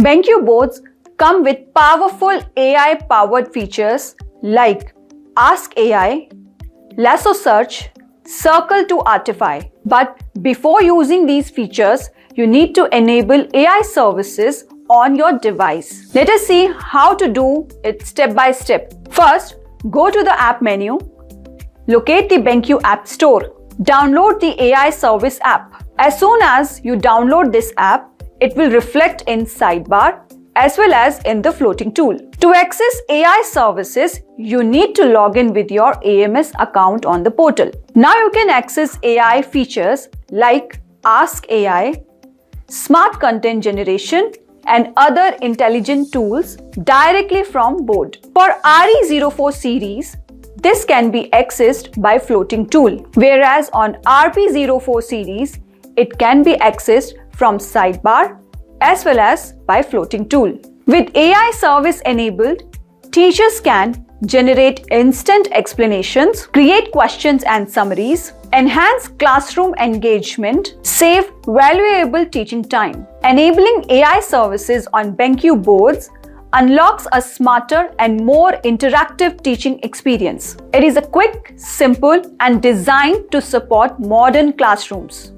BenQ boards come with powerful AI-powered features like Ask AI, Lasso Search, Circle to Artify. But before using these features, you need to enable AI services on your device. Let us see how to do it step by step. First, go to the app menu, locate the BenQ App Store, download the AI Service app. As soon as you download this app, it will reflect in sidebar as well as in the floating tool. To access AI services, you need to log in with your AMS account on the portal. Now you can access AI features like Ask AI, Smart Content Generation, and other intelligent tools directly from board. For RE04 series, this can be accessed by floating tool, whereas on RP04 series, it can be accessed from sidebar as well as by floating tool. With AI service enabled, teachers can generate instant explanations, create questions and summaries, enhance classroom engagement, save valuable teaching time. Enabling AI services on BenQ boards unlocks a smarter and more interactive teaching experience. It is a quick, simple, and designed to support modern classrooms.